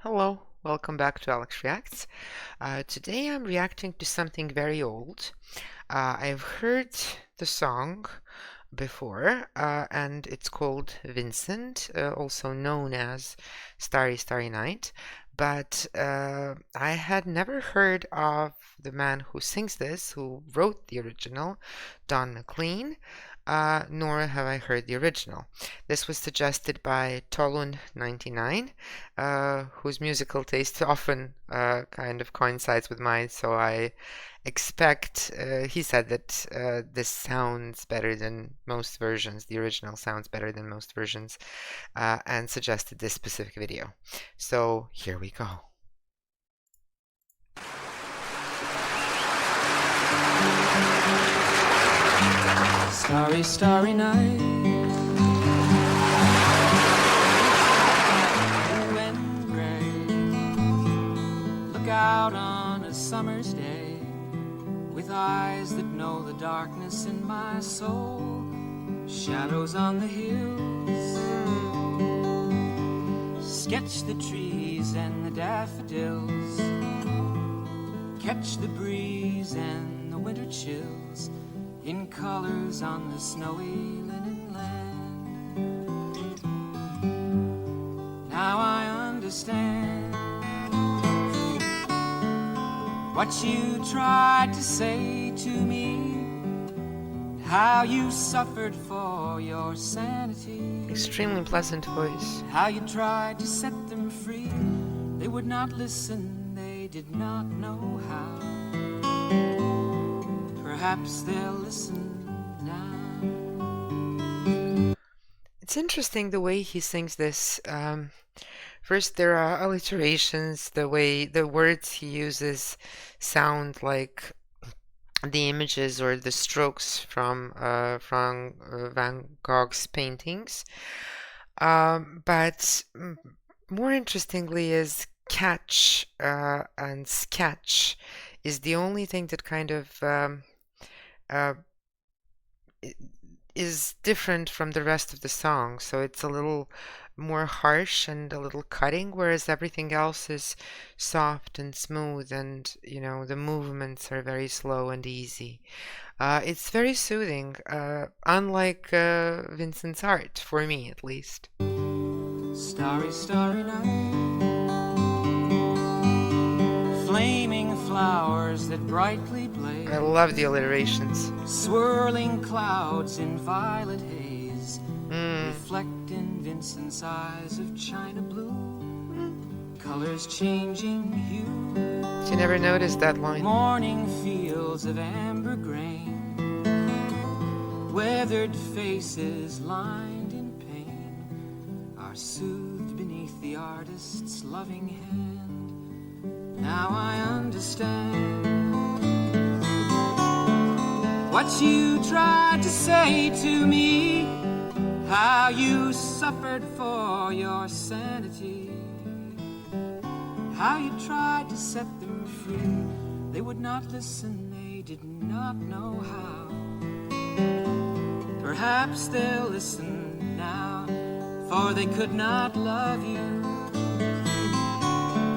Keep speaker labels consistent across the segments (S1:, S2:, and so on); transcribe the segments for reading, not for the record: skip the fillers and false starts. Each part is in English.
S1: Hello, welcome back to Alex Reacts. Today I'm reacting to something very old. I've heard the song before, and it's called Vincent, also known as Starry, Starry Night. But I had never heard of the man who sings this, who wrote the original, Don McLean, nor have I heard the original. This was suggested by Tolun99, whose musical taste often kind of coincides with mine, so I expect he said that this sounds better than most versions, the original sounds better than most versions, and suggested this specific video. So here we go.
S2: Starry, starry night, blue and gray. Look out on a summer's day with eyes that know the darkness in my soul. Shadows on the hills, sketch the trees and the daffodils, catch the breeze and the winter chills in colors on the snowy linen land. Now I understand what you tried to say to me, how you suffered for your sanity.
S1: Extremely pleasant voice.
S2: How you tried to set them free. They would not listen, they did not know how. Perhaps they'll listen now.
S1: It's interesting the way he sings this. First, there are alliterations. The way the words he uses sound like the images or the strokes from Van Gogh's paintings. But more interestingly is catch and sketch is the only thing that kind of is different from the rest of the song. So it's a little more harsh and a little cutting, whereas everything else is soft and smooth, and the movements are very slow and easy. It's very soothing, unlike Vincent's art, for me at least.
S2: Starry, starry night, flaming flowers that brightly blaze.
S1: I love the alliterations.
S2: Swirling clouds in violet haze reflect in Vincent's eyes of china blue. Colors changing hue.
S1: You never noticed that line.
S2: Morning fields of amber grain, weathered faces lined in pain are soothed beneath the artist's loving hand. Now I understand what you tried to say to me, how you suffered for your sanity, how you tried to set them free. They would not listen, they did not know how. Perhaps they'll listen now, for they could not love you,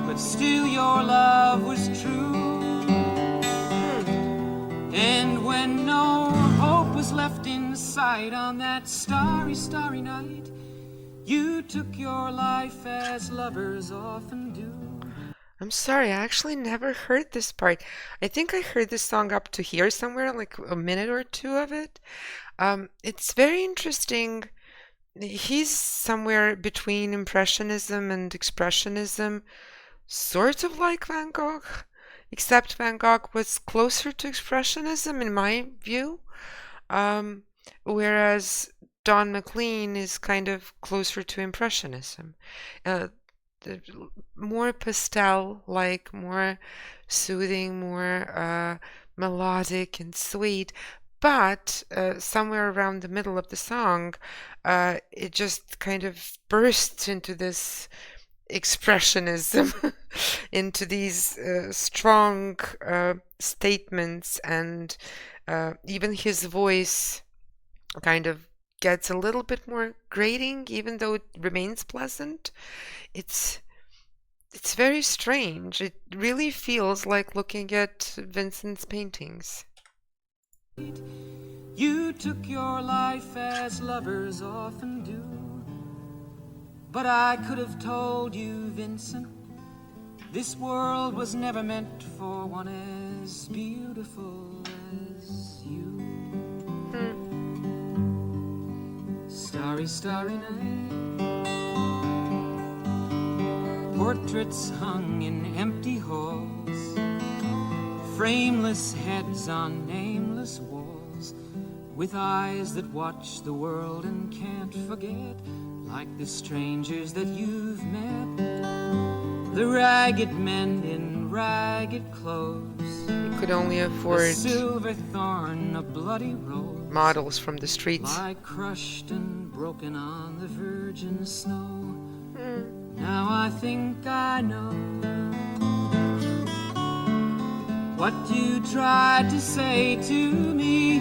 S2: but still your love was true. And when no hope was left in sight on that starry, starry night, you took your life as lovers often do.
S1: I'm sorry, I actually never heard this part. I think I heard this song up to here somewhere, like a minute or two of it. It's very interesting. He's somewhere between Impressionism and Expressionism, sort of like Van Gogh, except Van Gogh was closer to Expressionism in my view, whereas Don McLean is kind of closer to Impressionism. More pastel-like, more soothing, more melodic and sweet, but somewhere around the middle of the song, it just kind of bursts into this expressionism, into these strong statements, and even his voice kind of gets a little bit more grating, even though it remains pleasant. It's It's very strange. It really feels like looking at Vincent's paintings.
S2: You took your life as lovers often do, but I could have told you, Vincent, this world was never meant for one as beautiful as you. Starry, starry night, portraits hung in empty halls, frameless heads on nameless walls, with eyes that watch the world and can't forget, like the strangers that you've met, the ragged men in ragged clothes,
S1: You could only
S2: the
S1: afford
S2: silver thorn, a bloody rose,
S1: models from the streets.
S2: lie crushed and broken on the virgin snow. Now I think I know what you tried to say to me,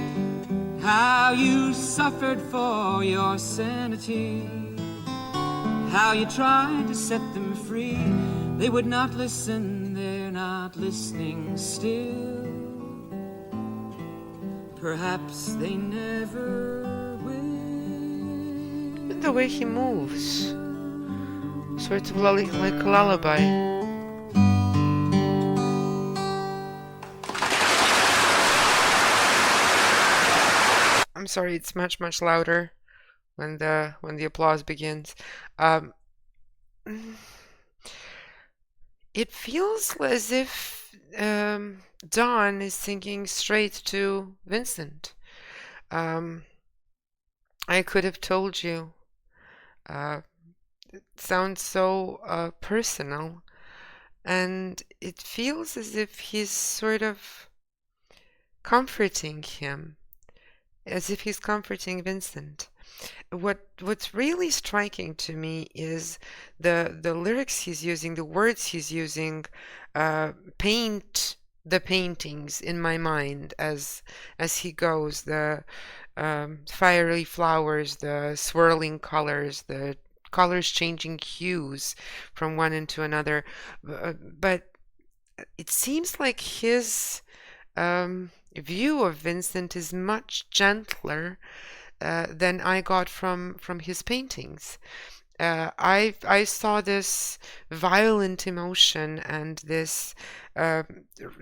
S2: how you suffered for your sanity, how you tried to set them free. They would not listen, they're not listening still. Perhaps they never will.
S1: The way he moves, sort of like a lullaby. I'm sorry, it's much louder when the applause begins. It feels as if Don is singing straight to Vincent. I could have told you. It sounds so personal, and it feels as if he's sort of comforting him, as if he's comforting Vincent. What's really striking to me is the lyrics he's using, the words he's using, paint the paintings in my mind as he goes. The fiery flowers, the swirling colors, the colors changing hues from one into another. But it seems like his view of Vincent is much gentler than I got from his paintings. I saw this violent emotion and this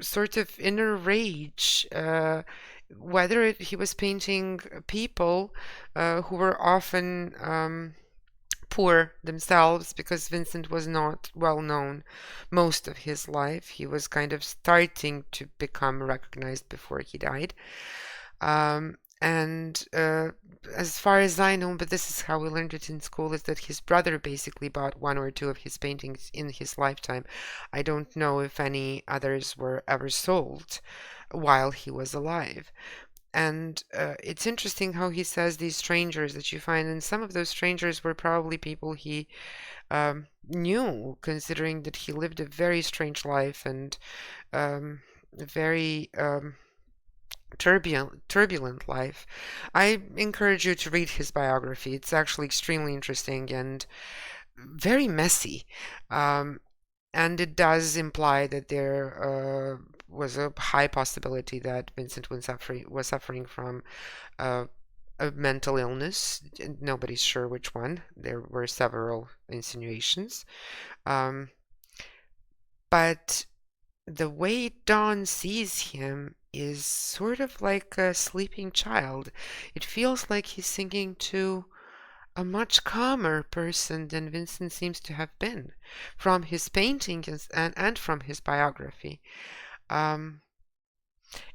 S1: sort of inner rage, whether he was painting people who were often poor themselves, because Vincent was not well known most of his life. He was kind of starting to become recognized before he died. And as far as I know, but this is how we learned it in school, is that his brother basically bought one or two of his paintings in his lifetime. I don't know if any others were ever sold while he was alive. And it's interesting how he says these strangers that you find, and some of those strangers were probably people he knew, considering that he lived a very strange life and very turbulent life. I encourage you to read his biography. It's actually extremely interesting and very messy. And it does imply that there was a high possibility that Vincent was suffering from a mental illness. Nobody's sure which one. There were several insinuations. But the way Don sees him is sort of like a sleeping child. It feels like he's singing to a much calmer person than Vincent seems to have been from his paintings and from his biography.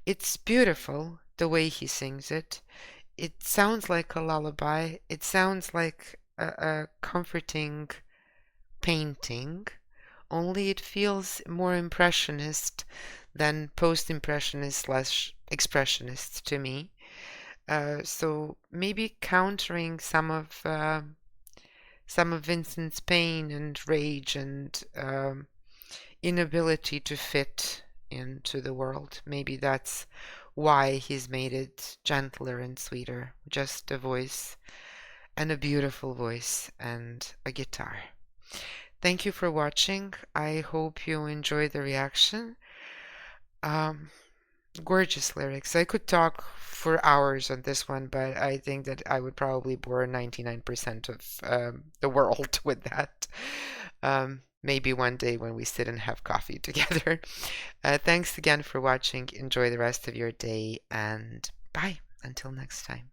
S1: It's beautiful the way he sings it. It sounds like a lullaby. It sounds like a comforting painting, only it feels more impressionist than post-impressionist/expressionist to me. So maybe countering some of Vincent's pain and rage and inability to fit into the world. Maybe that's why he's made it gentler and sweeter. Just a voice, and a beautiful voice, and a guitar. Thank you for watching. I hope you enjoy the reaction. Um, Gorgeous lyrics. I could talk for hours on this one, but I think that I would probably bore 99% of the world with that. Maybe one day when we sit and have coffee together. Thanks again for watching. Enjoy the rest of your day, and bye until next time.